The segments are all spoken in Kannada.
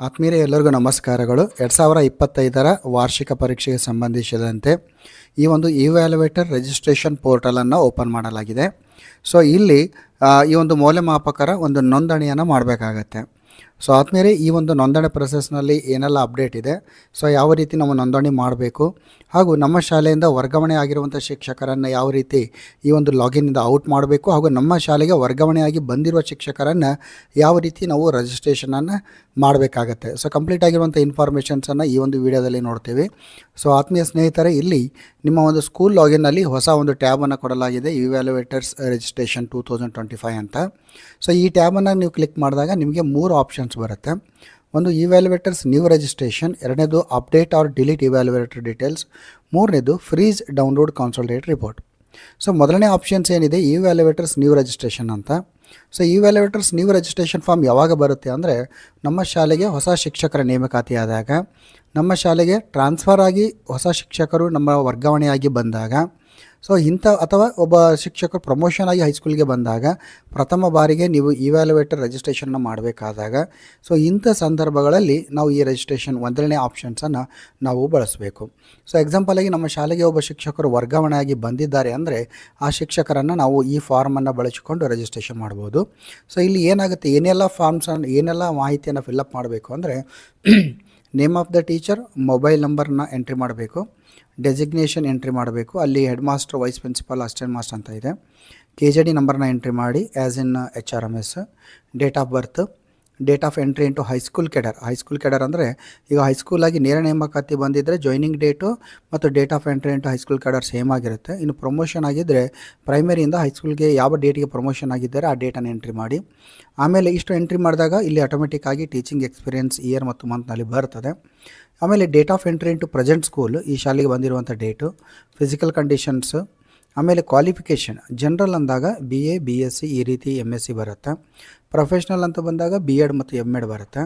ಆತ್ಮೀಯರೇ ಎಲ್ಲರಿಗೂ ನಮಸ್ಕಾರಗಳು. 2025ರ ವಾರ್ಷಿಕ ಪರೀಕ್ಷೆಗೆ ಸಂಬಂಧಿಸಿದಂತೆ ಈ ಒಂದು ಇವ್ಯಾಲ್ಯುವೇಟರ್ ರಿಜಿಸ್ಟ್ರೇಷನ್ ಪೋರ್ಟಲನ್ನು ಓಪನ್ ಮಾಡಲಾಗಿದೆ. ಸೊ ಇಲ್ಲಿ ಈ ಒಂದು ಮೌಲ್ಯಮಾಪಕರ ಒಂದು ನೋಂದಣಿಯನ್ನು ಮಾಡಬೇಕಾಗತ್ತೆ. ಸೊ ಆದ್ಮೇಲೆ ಈ ಒಂದು ನೋಂದಣಿ ಪ್ರೊಸೆಸ್ನಲ್ಲಿ ಏನೆಲ್ಲ ಅಪ್ಡೇಟ್ ಇದೆ, ಸೊ ಯಾವ ರೀತಿ ನಾವು ನೋಂದಣಿ ಮಾಡಬೇಕು, ಹಾಗೂ ನಮ್ಮ ಶಾಲೆಯಿಂದ ವರ್ಗಾವಣೆ ಆಗಿರುವಂಥ ಶಿಕ್ಷಕರನ್ನು ಯಾವ ರೀತಿ ಈ ಒಂದು ಲಾಗಿನ್ನಿಂದ ಔಟ್ ಮಾಡಬೇಕು, ಹಾಗೂ ನಮ್ಮ ಶಾಲೆಗೆ ವರ್ಗಾವಣೆಯಾಗಿ ಬಂದಿರುವ ಶಿಕ್ಷಕರನ್ನು ಯಾವ ರೀತಿ ನಾವು ರಿಜಿಸ್ಟ್ರೇಷನನ್ನು ಮಾಡಬೇಕಾಗತ್ತೆ. ಸೊ ಕಂಪ್ಲೀಟ್ ಆಗಿರುವಂಥ ಇನ್ಫಾರ್ಮೇಷನ್ಸನ್ನು ಈ ಒಂದು ವಿಡಿಯೋದಲ್ಲಿ ನೋಡ್ತೀವಿ. ಸೊ ಆತ್ಮೀಯ ಸ್ನೇಹಿತರೆ, ಇಲ್ಲಿ ನಿಮ್ಮ ಒಂದು ಸ್ಕೂಲ್ ಲಾಗಿನ್ನಲ್ಲಿ ಹೊಸ ಒಂದು ಟ್ಯಾಬನ್ನು ಕೊಡಲಾಗಿದೆ, ಇವ್ಯಾಲ್ಯುವೇಟರ್ಸ್ ರಿಜಿಸ್ಟ್ರೇಷನ್ 2025 ಅಂತ. ಸೊ ಈ ಟ್ಯಾಬನ್ನು ನೀವು ಕ್ಲಿಕ್ ಮಾಡಿದಾಗ ನಿಮಗೆ 3 ಆಪ್ಷನ್ಸ್ ಬರುತ್ತೆ. ಒಂದು ಇವ್ಯಾಲ್ಯುವೇಟರ್ಸ್ ನ್ಯೂ ರಿಜಿಸ್ಟ್ರೇಷನ್, ಎರಡನೇದು update R delete evaluator details, ಮೂರನೇದು ಫ್ರೀಸ್ ಡೌನ್ಲೋಡ್ ಕಾನ್ಸಲ್ಟೇಟ್ ರಿಪೋರ್ಟ್. ಸೊ ಮೊದಲನೇ ಆಪ್ಷನ್ಸ್ ಏನಿದೆ ಇವ್ಯಾಲ್ಯುವೇಟರ್ಸ್ ನ್ಯೂ ರಿಜಿಸ್ಟ್ರೇಷನ್ ಅಂತ. So evaluators new registration form ಯಾವಾಗ ಬರುತ್ತೆ ಅಂದರೆ, ನಮ್ಮ ಶಾಲೆಗೆ ಹೊಸ ಶಿಕ್ಷಕರ ನೇಮಕಾತಿಯಾದಾಗ, ನಮ್ಮ ಶಾಲೆಗೆ ಟ್ರಾನ್ಸ್ಫರ್ ಆಗಿ ಹೊಸ ಶಿಕ್ಷಕರು ನಮ್ಮ ವರ್ಗಾವಣೆಯಾಗಿ ಬಂದಾಗ, ಸೊ ಅಥವಾ ಒಬ್ಬ ಶಿಕ್ಷಕರು ಪ್ರಮೋಷನ್ ಆಗಿ ಹೈಸ್ಕೂಲ್ಗೆ ಬಂದಾಗ ಪ್ರಥಮ ಬಾರಿಗೆ ನೀವು ಇವ್ಯಾಲ್ಯುವೇಟರ್ ರಿಜಿಸ್ಟ್ರೇಷನ್ನ ಮಾಡಬೇಕಾದಾಗ, ಸೊ ಇಂಥ ಸಂದರ್ಭಗಳಲ್ಲಿ ನಾವು ಈ ರಿಜಿಸ್ಟ್ರೇಷನ್ ಮೊದಲನೇ ಆಪ್ಷನ್ಸನ್ನು ನಾವು ಬಳಸಬೇಕು. ಸೊ ಎಕ್ಸಾಂಪಲಾಗಿ ನಮ್ಮ ಶಾಲೆಗೆ ಒಬ್ಬ ಶಿಕ್ಷಕರು ವರ್ಗಾವಣೆಯಾಗಿ ಬಂದಿದ್ದಾರೆ ಅಂದರೆ ಆ ಶಿಕ್ಷಕರನ್ನು ನಾವು ಈ ಫಾರ್ಮನ್ನು ಬಳಸಿಕೊಂಡು ರಿಜಿಸ್ಟ್ರೇಷನ್ ಮಾಡ್ಬೋದು. ಸೊ ಇಲ್ಲಿ ಏನಾಗುತ್ತೆ, ಏನೆಲ್ಲ ಮಾಹಿತಿಯನ್ನು ಫಿಲ್ಲಪ್ ಮಾಡಬೇಕು ಅಂದರೆ, name of the teacher, mobile ನಂಬರ್ನ ಎಂಟ್ರಿ ಮಾಡಬೇಕು, ಡೆಸಿಗ್ನೇಷನ್ ಎಂಟ್ರಿ ಮಾಡಬೇಕು, ಅಲ್ಲಿ head master, wise principal, assistant master ಅಂತ ಇದೆ, KJD ನಂಬರ್ನ ಎಂಟ್ರಿ ಮಾಡಿ as in HRMS, date of birth, date of entry into high school cadre ಅಂದರೆ ಈಗ ಹೈಸ್ಕೂಲಾಗಿ ನೇರ ನೇಮಕಾತಿ ಬಂದಿದ್ದರೆ ಜಾಯ್ನಿಂಗ್ ಡೇಟು ಮತ್ತು date of entry into high school cadre same ಆಗಿರುತ್ತೆ. ಇನ್ನು ಪ್ರಮೋಷನ್ ಆಗಿದ್ದರೆ ಪ್ರೈಮರಿಯಿಂದ ಹೈಸ್ಕೂಲ್ಗೆ ಯಾವ ಡೇಟಿಗೆ ಪ್ರಮೋಷನ್ ಆಗಿದ್ದಾರೆ ಆ ಡೇಟನ್ನು ಎಂಟ್ರಿ ಮಾಡಿ. ಆಮೇಲೆ ಇಷ್ಟು ಎಂಟ್ರಿ ಮಾಡಿದಾಗ ಇಲ್ಲಿ ಆಟೋಮೆಟಿಕ್ ಆಗಿ ಟೀಚಿಂಗ್ ಎಕ್ಸ್ಪೀರಿಯನ್ಸ್ ಇಯರ್ ಮತ್ತು ಮಂತ್ನಲ್ಲಿ ಬರ್ತದೆ. ಆಮೇಲೆ date of entry into present school, ಈ ಶಾಲೆಗೆ ಬಂದಿರುವಂಥ ಡೇಟು, ಫಿಸಿಕಲ್ ಕಂಡೀಷನ್ಸು, ಆಮೇಲೆ ಕ್ವಾಲಿಫಿಕೇಷನ್, ಜನರಲ್ ಅಂದಾಗ BA BSc ಈ ರೀತಿ MSc ಬರುತ್ತೆ. ಪ್ರೊಫೆಷ್ನಲ್ ಅಂತ ಬಂದಾಗ B.Ed ಮತ್ತು M.Ed ಬರುತ್ತೆ.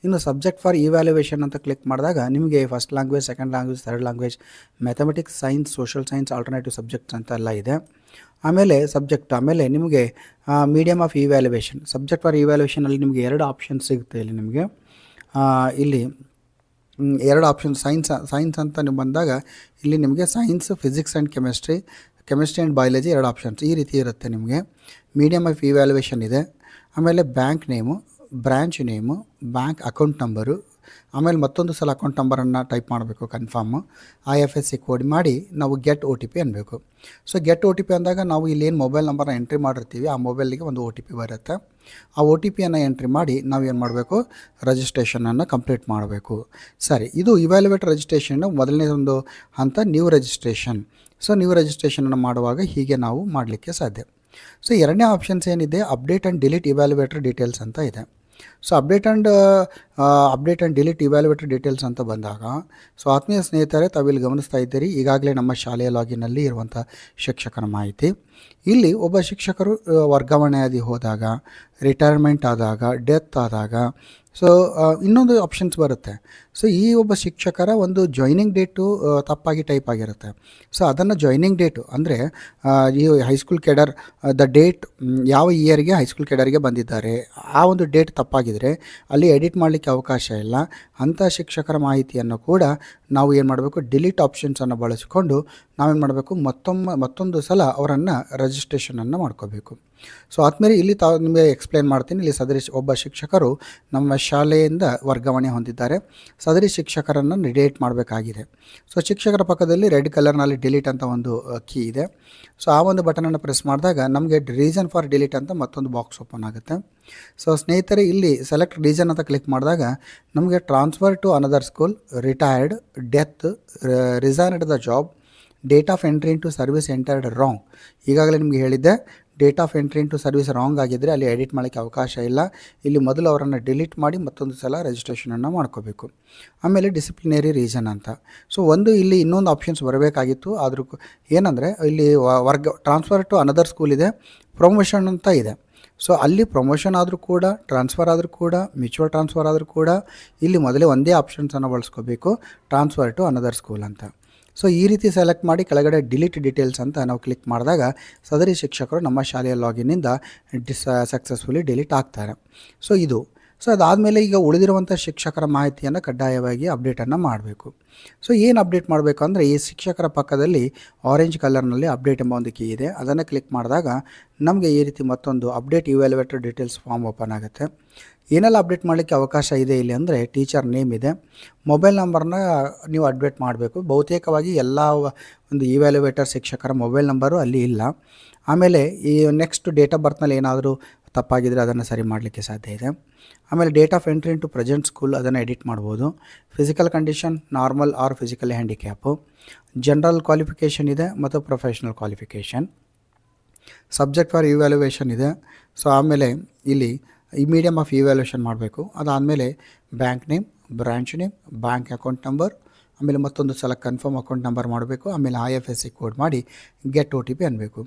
ಇನ್ನು ಸಬ್ಜೆಕ್ಟ್ ಫಾರ್ ಇವ್ಯಾಲ್ಯುವೇಷನ್ ಅಂತ ಕ್ಲಿಕ್ ಮಾಡಿದಾಗ ನಿಮಗೆ first language, second language, third language, mathematics, science, social science, alternative subjects ಅಂತೆಲ್ಲ ಇದೆ. ಆಮೇಲೆ ನಿಮಗೆ medium of evaluation, subject for ಇವ್ಯಾಲ್ಯುವೇಷನಲ್ಲಿ ನಿಮಗೆ 2 ಆಪ್ಷನ್ಸ್ ಸಿಗುತ್ತೆ. ಇಲ್ಲಿ 2 ಆಪ್ಷನ್, ಸೈನ್ಸ್ ಅಂತ ನೀವು ಬಂದಾಗ ಇಲ್ಲಿ ನಿಮಗೆ science, physics and chemistry and biology 2 options ಈ ರೀತಿ ಇರುತ್ತೆ. ನಿಮಗೆ ಮೀಡಿಯಮ್ ಆಫ್ ಇವ್ಯಾಲ್ಯುವೇಷನ್ ಇದೆ. ಆಮೇಲೆ bank name, branch name, bank account number, ಆಮೇಲೆ ಮತ್ತೊಂದು ಸಲ ಅಕೌಂಟ್ ನಂಬರನ್ನು ಟೈಪ್ ಮಾಡಬೇಕು, ಕನ್ಫರ್ಮು, IFSC ಕೋಡ್ ಮಾಡಿ ನಾವು ಗೆಟ್ OTP ಅನ್ನಬೇಕು. ಸೊ ಗೆಟ್ OTP ಅಂದಾಗ ನಾವು ಇಲ್ಲೇನು ಮೊಬೈಲ್ ನಂಬರ್ನ ಎಂಟ್ರಿ ಮಾಡಿರ್ತೀವಿ ಆ ಮೊಬೈಲಿಗೆ ಒಂದು OTP ಬರುತ್ತೆ. ಆ OTPಯನ್ನು ಎಂಟ್ರಿ ಮಾಡಿ ನಾವೇನು ಮಾಡಬೇಕು, ರಿಜಿಸ್ಟ್ರೇಷನನ್ನು ಕಂಪ್ಲೀಟ್ ಮಾಡಬೇಕು. ಸರಿ, ಇದು ಇವ್ಯಾಲ್ಯುವೇಟರ್ ರಿಜಿಸ್ಟ್ರೇಷನ್ ಮೊದಲನೇ ಒಂದು ಹಂತ, ನ್ಯೂ ರಿಜಿಸ್ಟ್ರೇಷನ್. ಸೊ ನ್ಯೂ ರಿಜಿಸ್ಟ್ರೇಷನನ್ನು ಮಾಡುವಾಗ ಹೀಗೆ ನಾವು ಮಾಡಲಿಕ್ಕೆ ಸಾಧ್ಯ. ಸೊ ಎರಡನೇ ಆಪ್ಷನ್ಸ್ ಏನಿದೆ, update and delete evaluator details ಅಂತ ಇದೆ. So update and delete evaluator details ಅಂತ ಬಂದಾಗ, ಸೊ ಆತ್ಮೀಯ ಸ್ನೇಹಿತರೆ ತಾವಿಲ್ಲಿ ಗಮನಿಸ್ತಾ ಇದ್ದೀರಿ, ಈಗಾಗಲೇ ನಮ್ಮ ಶಾಲೆಯ ಲಾಗಿನ್ನಲ್ಲಿ ಇರುವಂಥ ಶಿಕ್ಷಕರ ಮಾಹಿತಿ. ಇಲ್ಲಿ ಒಬ್ಬ ಶಿಕ್ಷಕರು ವರ್ಗಾವಣೆಯಾಗಿ ಹೋದಾಗ, ರಿಟೈರ್ಮೆಂಟ್ ಆದಾಗ, ಡೆತ್ ಆದಾಗ, ಸೊ ಇನ್ನೊಂದು ಆಪ್ಷನ್ಸ್ ಬರುತ್ತೆ. ಸೊ ಈ ಒಬ್ಬ ಶಿಕ್ಷಕರ ಒಂದು ಜಾಯ್ನಿಂಗ್ ಡೇಟು ತಪ್ಪಾಗಿ ಟೈಪ್ ಆಗಿರುತ್ತೆ. ಸೊ ಅದನ್ನು ಜಾಯ್ನಿಂಗ್ ಡೇಟು ಅಂದರೆ ಈ ಹೈಸ್ಕೂಲ್ ಕೆಡರ್ ದ ಡೇಟ್ ಯಾವ ಇಯರ್ಗೆ ಹೈಸ್ಕೂಲ್ ಕೆಡರ್ಗೆ ಬಂದಿದ್ದಾರೆ ಆ ಒಂದು ಡೇಟ್ ತಪ್ಪಾಗಿದ್ದರೆ ಅಲ್ಲಿ ಎಡಿಟ್ ಮಾಡಲಿಕ್ಕೆ ಅವಕಾಶ ಇಲ್ಲ. ಅಂಥ ಶಿಕ್ಷಕರ ಮಾಹಿತಿಯನ್ನು ಕೂಡ ನಾವು ಏನು ಮಾಡಬೇಕು, ಡಿಲೀಟ್ ಆಪ್ಷನ್ಸನ್ನು ಬಳಸಿಕೊಂಡು ನಾವೇನು ಮಾಡಬೇಕು, ಮತ್ತೊಂದು ಸಲ ಅವರನ್ನು ರಿಜಿಸ್ಟ್ರೇಷನನ್ನು ಮಾಡ್ಕೋಬೇಕು. ಸೊ ಆದಮೇಲೆ ಇಲ್ಲಿ ನಿಮಗೆ ಎಕ್ಸ್ಪ್ಲೇನ್ ಮಾಡ್ತೀನಿ. ಇಲ್ಲಿ ಒಬ್ಬ ಶಿಕ್ಷಕರು ನಮ್ಮ ಶಾಲೆಯಿಂದ ವರ್ಗಾವಣೆ ಹೊಂದಿದ್ದಾರೆ, ಸದರಿ ಶಿಕ್ಷಕರನ್ನು ಡಿಲೀಟ್ ಮಾಡಬೇಕಾಗಿದೆ. ಸೊ ಶಿಕ್ಷಕರ ಪಕ್ಕದಲ್ಲಿ ರೆಡ್ ಕಲರ್ನಲ್ಲಿ ಡಿಲೀಟ್ ಅಂತ ಒಂದು ಕೀ ಇದೆ. ಸೊ ಆ ಒಂದು ಬಟನನ್ನು ಪ್ರೆಸ್ ಮಾಡಿದಾಗ ನಮಗೆ ರೀಸನ್ ಫಾರ್ ಡಿಲೀಟ್ ಅಂತ ಮತ್ತೊಂದು ಬಾಕ್ಸ್ ಓಪನ್ ಆಗುತ್ತೆ. ಸೊ ಸ್ನೇಹಿತರೆ, ಇಲ್ಲಿ ಸೆಲೆಕ್ಟ್ ರೀಸನ್ ಅಂತ ಕ್ಲಿಕ್ ಮಾಡಿದಾಗ ನಮಗೆ transfer to another school, retired, death, resigned the job, date of entry into service entered wrong. ಈಗಾಗಲೇ ನಿಮಗೆ ಹೇಳಿದ್ದೆ, date of entry into service wrong ಆಗಿದ್ದರೆ ಅಲ್ಲಿ ಎಡಿಟ್ ಮಾಡೋಕ್ಕೆ ಅವಕಾಶ ಇಲ್ಲ. ಇಲ್ಲಿ ಮೊದಲು ಅವರನ್ನು ಡಿಲೀಟ್ ಮಾಡಿ ಮತ್ತೊಂದು ಸಲ ರಿಜಿಸ್ಟ್ರೇಷನನ್ನು ಮಾಡ್ಕೋಬೇಕು. ಆಮೇಲೆ ಡಿಸಿಪ್ಲಿನರಿ ರೀಸನ್ ಅಂತ. ಸೊ ಇಲ್ಲಿ ಇನ್ನೊಂದು ಆಪ್ಷನ್ಸ್ ಬರಬೇಕಾಗಿತ್ತು, ಆದರೂ ಏನಂದರೆ ಇಲ್ಲಿ ಟ್ರಾನ್ಸ್ಫರ್ ಟು ಅನದರ್ ಸ್ಕೂಲ್ ಇದೆ, ಪ್ರಮೋಷನ್ ಅಂತ ಇದೆ. ಸೊ ಅಲ್ಲಿ ಪ್ರಮೋಷನ್ ಆದರೂ ಕೂಡ, ಟ್ರಾನ್ಸ್ಫರ್ ಆದರೂ ಕೂಡ, ಮ್ಯೂಚುವಲ್ ಟ್ರಾನ್ಸ್ಫರ್ ಆದರೂ ಕೂಡ ಇಲ್ಲಿ ಮೊದಲೇ ಒಂದೇ ಆಪ್ಷನ್ಸನ್ನು ಬಳಸ್ಕೋಬೇಕು, ಟ್ರಾನ್ಸ್ಫರ್ ಟು ಅನದರ್ ಸ್ಕೂಲ್ ಅಂತ. ಸೊ ಈ ರೀತಿ ಸೆಲೆಕ್ಟ್ ಮಾಡಿ ಕೆಳಗಡೆ ಡಿಲೀಟ್ ಡೀಟೇಲ್ಸ್ ಅಂತ ನಾವು ಕ್ಲಿಕ್ ಮಾಡಿದಾಗ ಸದರಿ ಶಿಕ್ಷಕರು ನಮ್ಮ ಶಾಲೆಯ ಲಾಗಿನ್ನಿಂದ ಸಕ್ಸಸ್ಫುಲಿ ಡಿಲೀಟ್ ಆಗ್ತಾರೆ. ಸೊ ಇದು ಸೊ ಅದಾದಮೇಲೆ ಈಗ ಉಳಿದಿರುವಂಥ ಶಿಕ್ಷಕರ ಮಾಹಿತಿಯನ್ನು ಕಡ್ಡಾಯವಾಗಿ ಅಪ್ಡೇಟನ್ನು ಮಾಡಬೇಕು. ಸೊ ಏನು ಅಪ್ಡೇಟ್ ಮಾಡಬೇಕು ಅಂದರೆ ಈ ಶಿಕ್ಷಕರ ಪಕ್ಕದಲ್ಲಿ ಆರೆಂಜ್ ಕಲರ್ನಲ್ಲಿ ಅಪ್ಡೇಟ್ ಎಂಬ ಒಂದು ಕೀ ಇದೆ. ಅದನ್ನು ಕ್ಲಿಕ್ ಮಾಡಿದಾಗ ನಮಗೆ ಈ ರೀತಿ ಮತ್ತೊಂದು update evaluator details form open ಆಗುತ್ತೆ. ಏನೆಲ್ಲ ಅಪ್ಡೇಟ್ ಮಾಡಲಿಕ್ಕೆ ಅವಕಾಶ ಇದೆ ಇಲ್ಲಿ ಅಂದರೆ ಟೀಚರ್ ನೇಮ್ ಇದೆ, ಮೊಬೈಲ್ ನಂಬರ್ನ ನೀವು ಅಪ್ಡೇಟ್ ಮಾಡಬೇಕು. ಬಹುತೇಕವಾಗಿ ಎಲ್ಲ ಒಂದು ಇವ್ಯಾಲ್ಯುವೇಟರ್ ಶಿಕ್ಷಕರ ಮೊಬೈಲ್ ನಂಬರು ಅಲ್ಲಿ ಇಲ್ಲ. ಆಮೇಲೆ ಈ ನೆಕ್ಸ್ಟ್ ಡೇಟ್ ಆಫ್ ಬರ್ತ್ನಲ್ಲಿ ಏನಾದರೂ ತಪ್ಪಾಗಿದ್ದರೆ ಅದನ್ನು ಸರಿ ಮಾಡಲಿಕ್ಕೆ ಸಾಧ್ಯ ಇದೆ. ಆಮೇಲೆ date of entry into present school ಅದನ್ನು ಎಡಿಟ್ ಮಾಡ್ಬೋದು. Physical condition normal R physically handicap, general qualification ಇದೆ ಮತ್ತು professional qualification, subject for evaluation ಇದೆ. ಸೊ ಆಮೇಲೆ ಇಲ್ಲಿ ಈ ಮೀಡಿಯಮ್ ಆಫ್ ಇವ್ಯಾಲ್ಯೂಷನ್ ಮಾಡಬೇಕು. ಅದಾದಮೇಲೆ bank name, branch name, bank account number, ಆಮೇಲೆ ಮತ್ತೊಂದು ಸಲ ಕನ್ಫರ್ಮ್ ಅಕೌಂಟ್ ನಂಬರ್ ಮಾಡಬೇಕು. ಆಮೇಲೆ IFSC ಕೋಡ್ ಮಾಡಿ ಗೆಟ್ OTP ಅನ್ನಬೇಕು.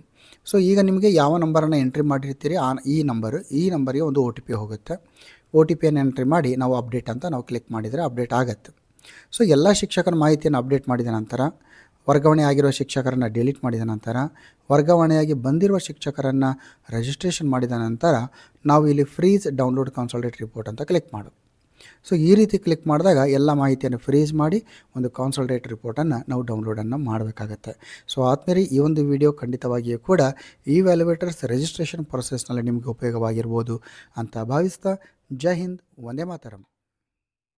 ಸೊ ಈಗ ನಿಮಗೆ ಯಾವ ನಂಬರನ್ನು ಎಂಟ್ರಿ ಮಾಡಿರ್ತೀರಿ ಈ ನಂಬರಿಗೆ ಒಂದು OTP ಹೋಗುತ್ತೆ. OTPಯನ್ನು ಎಂಟ್ರಿ ಮಾಡಿ ನಾವು ಅಪ್ಡೇಟ್ ಅಂತ ನಾವು ಕ್ಲಿಕ್ ಮಾಡಿದರೆ ಅಪ್ಡೇಟ್ ಆಗುತ್ತೆ. ಸೊ ಎಲ್ಲ ಶಿಕ್ಷಕರ ಮಾಹಿತಿಯನ್ನು ಅಪ್ಡೇಟ್ ಮಾಡಿದ ನಂತರ ವರ್ಗಾವಣೆ ಆಗಿರುವ ಶಿಕ್ಷಕರನ್ನು ಡಿಲೀಟ್ ಮಾಡಿದ ನಂತರ ವರ್ಗಾವಣೆಯಾಗಿ ಬಂದಿರುವ ಶಿಕ್ಷಕರನ್ನು ರಿಜಿಸ್ಟ್ರೇಷನ್ ಮಾಡಿದ ನಂತರ ನಾವು ಇಲ್ಲಿ ಫ್ರೀಸ್ ಡೌನ್ಲೋಡ್ ಕಾನ್ಸಾಲಿಡೇಟ್ ರಿಪೋರ್ಟ್ ಅಂತ ಕ್ಲಿಕ್ ಮಾಡು. ಸೊ ಈ ರೀತಿ ಕ್ಲಿಕ್ ಮಾಡಿದಾಗ ಎಲ್ಲ ಮಾಹಿತಿಯನ್ನು ಫ್ರೀಸ್ ಮಾಡಿ ಒಂದು ಕಾನ್ಸಾಲಿಡೇಟ್ ರಿಪೋರ್ಟನ್ನು ನಾವು ಡೌನ್ಲೋಡನ್ನು ಮಾಡಬೇಕಾಗತ್ತೆ. ಸೊ ಆದ್ಮೇಲೆ ಈ ಒಂದು ವಿಡಿಯೋ ಖಂಡಿತವಾಗಿಯೂ ಕೂಡ ಇವ್ಯಾಲ್ಯುವೇಟರ್ಸ್ ರಿಜಿಸ್ಟ್ರೇಷನ್ ಪ್ರೊಸೆಸ್ನಲ್ಲಿ ನಿಮಗೆ ಉಪಯೋಗವಾಗಿರ್ಬೋದು ಅಂತ ಭಾವಿಸ್ತಾ ಜೈ ಹಿಂದ್, ವಂದೇ ಮಾತರಂ.